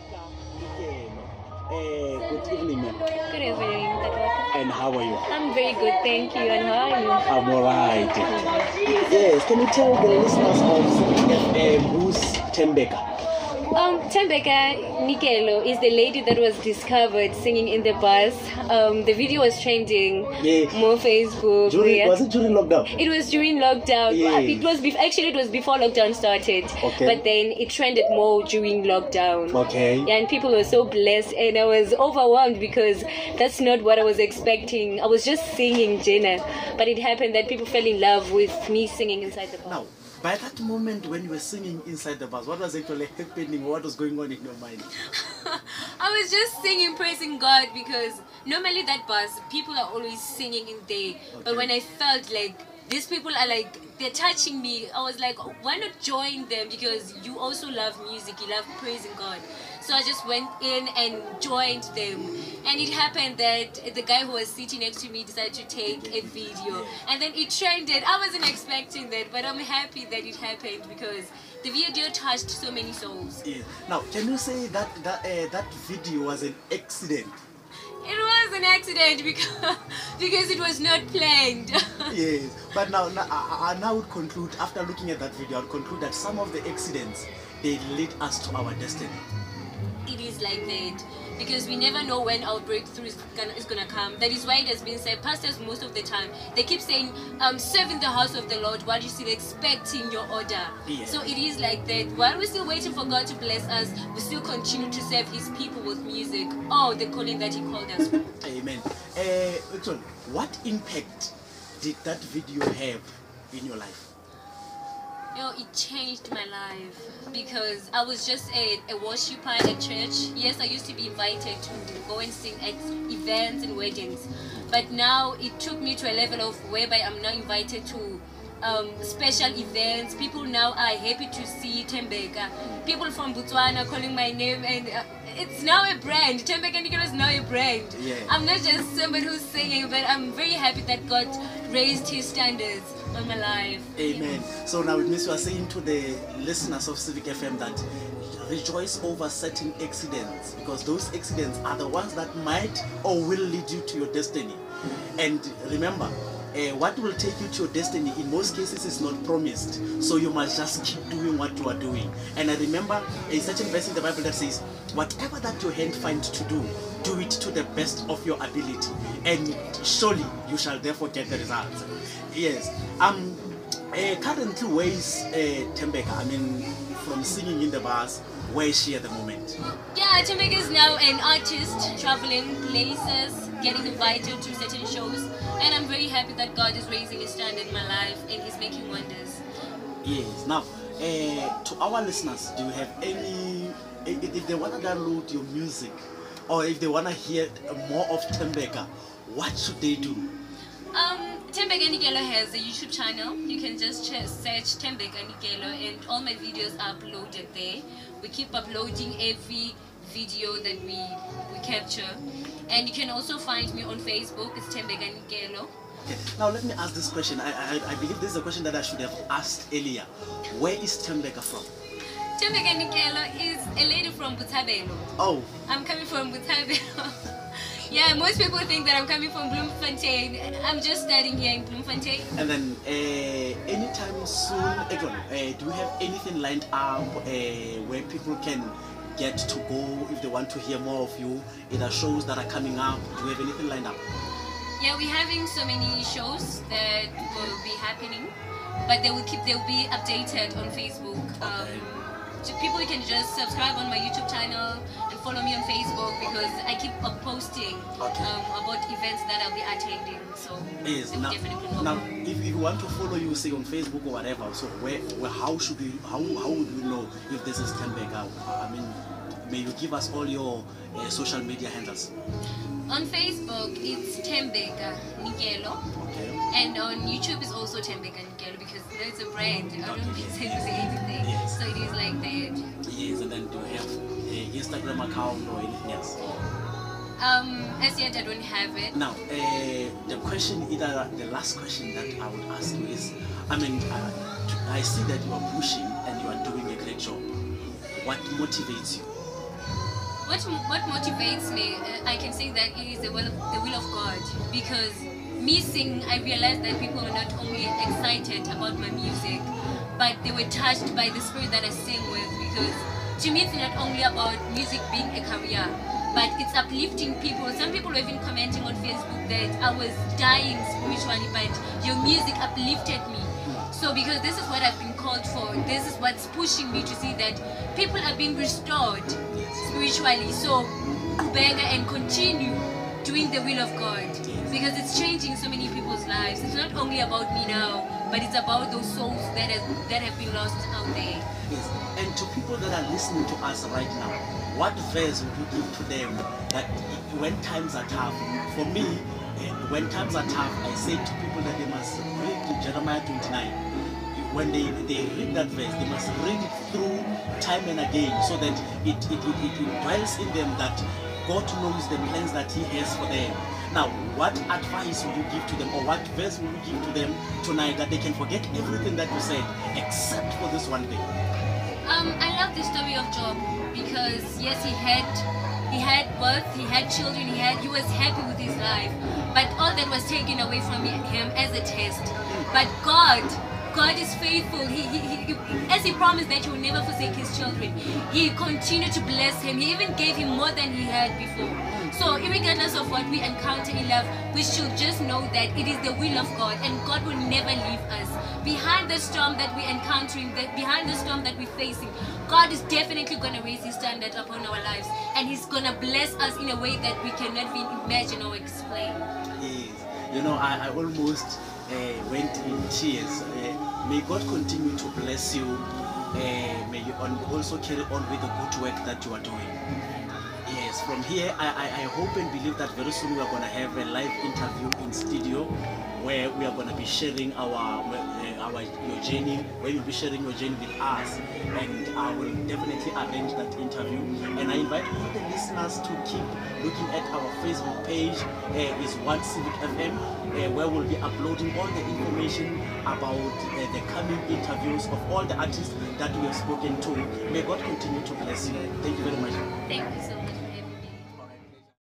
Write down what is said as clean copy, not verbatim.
Good evening, ma'am. Good evening, Dakota. And how are you? I'm very good, thank you. And how are you? I'm alright. Yes, can you tell the listeners of Civic FM who's Tembeka? Tembeka Nikelo is the lady that was discovered singing in the bus. The video was trending more Facebook. Was it during lockdown? It was during lockdown. Yeah. It was before lockdown started. Okay. But then it trended more during lockdown. Okay. Yeah, and people were so blessed, and I was overwhelmed because that's not what I was expecting. I was just singing Jenna, but it happened that people fell in love with me singing inside the bus. Now, by that moment when you were singing inside the bus, what was actually happening? What was going on in your mind? I was just singing, praising God, because normally that bus, people are always singing in there. Okay. But when I felt like these people are like, they're touching me, I was like, why not join them? Because you also love music, you love praising God. So I just went in and joined them. And it happened that the guy who was sitting next to me decided to take a video. And then it trended. I wasn't expecting that, but I'm happy that it happened because the video touched so many souls. Yeah. Now, can you say that video was an accident? It was an accident because it was not planned. Yes, but now I would conclude, after looking at that video, I would conclude that some of the accidents, they lead us to our destiny. It is like that because we never know when our breakthrough is gonna come. That is why it has been said, pastors most of the time, they keep saying, serve in the house of the Lord while you're still expecting your order. Yeah. So it is like that. While we're still waiting for God to bless us, we still continue to serve His people with music. Oh, the calling that He called us for. Amen. Victor, what impact did that video have in your life? You know, it changed my life because I was just a worshiper at church. Yes, I used to be invited to go and sing at events and weddings, but now it took me to a level of whereby I'm now invited to special events. People now are happy to see Tembeka. People from Botswana calling my name, and it's now a brand. Tembeka Nikelo is now a brand. Yeah. I'm not just somebody who's singing, but I'm very happy that God raised His standards on my life. Amen. So now it means you are saying to the listeners of Civic FM that rejoice over certain accidents, because those accidents are the ones that might or will lead you to your destiny. And remember, what will take you to your destiny in most cases is not promised, so you must just keep doing what you are doing. And I remember a certain verse in the Bible that says, whatever that your hand finds to do, do it to the best of your ability, and surely you shall therefore get the results. Yes. Currently, where is Tembeka? I mean, from singing in the bus, where is she at the moment? Yeah, Tembeka is now an artist, traveling places, getting invited to certain shows, and I'm very happy that God is raising His standard in my life and He's making wonders. Yes. Now, to our listeners, do you have any, if they want to download your music, or if they want to hear more of Tembeka, what should they do? Tembeka Nikelo has a YouTube channel. You can just search Tembeka Nikelo, and all my videos are uploaded there. We keep uploading every video that we capture, and you can also find me on Facebook. It's Tembeka Nikelo. Okay. Now let me ask this question. I believe this is a question that I should have asked earlier. Where is Tembeka from? Tembeka Nikelo is a lady from Botshabelo. Oh. I'm coming from Botshabelo. Yeah, most people think that I'm coming from Bloemfontein. I'm just studying here in Bloemfontein. And then anytime soon, do you have anything lined up where people can get to go if they want to hear more of you? Either shows that are coming up, do you have anything lined up? Yeah, we're having so many shows that will be happening, but they'll be updated on Facebook. Okay. People can just subscribe on my YouTube channel and follow me on Facebook, because I keep posting about events that I'll be attending. So yes, definitely know. Now, if you want to follow you, say on Facebook or whatever, so how would we know if this is Tembeka? I mean, may you give us all your social media handles? On Facebook, it's Tembeka Nikelo. Okay. And on YouTube is also Tembeka Nikelo, because it's a brand. I don't pretend to say anything. Yes. So it is like that. Yes, and then do you have an Instagram account or anything else? As yet I don't have it. Now, the last question that I would ask you is, I mean, I see that you are pushing and you are doing a great job. What motivates you? What motivates me? I can say that it is the will of God, because me singing, I realized that people were not only excited about my music, but they were touched by the spirit that I sing with. Because to me, it's not only about music being a career, but it's uplifting people. Some people were even commenting on Facebook that I was dying spiritually, but your music uplifted me. So because this is what I've been called for, this is what's pushing me to see that people are being restored spiritually. So beg and continue doing the will of God, because it's changing so many people's lives. It's not only about me now, but it's about those souls that have been lost out there. Yes. And to people that are listening to us right now, what verse would you give to them that when times are tough? For me, when times are tough, I say to people that they must read Jeremiah 29. When they read that verse, they must read it through time and again, so that it dwells in them that God knows the plans that He has for them. Now, what advice would you give to them, or what verse would you give to them tonight that they can forget everything that you said, except for this one thing? I love the story of Job, because yes, he had wealth, he had children, he was happy with his life, but all that was taken away from him as a test. But God is faithful. He as He promised that He will never forsake His children, He continued to bless him. He even gave him more than he had before. So regardless of what we encounter in life, we should just know that it is the will of God, and God will never leave us. Behind the storm that we're encountering, behind the storm that we're facing, God is definitely going to raise His standard upon our lives, and He's going to bless us in a way that we cannot even imagine or explain. Yes. You know, I almost went in tears. May God continue to bless you. May you also carry on with the good work that you are doing. Yes, from here, I hope and believe that very soon we are going to have a live interview in studio, where we are going to be sharing your journey, where you'll be sharing your journey with us, and I will definitely arrange that interview. And I invite all the listeners to keep looking at our Facebook page, is One Civic FM, where we'll be uploading all the information about the coming interviews of all the artists that we have spoken to. May God continue to bless you. Thank you very much. Thank you so much.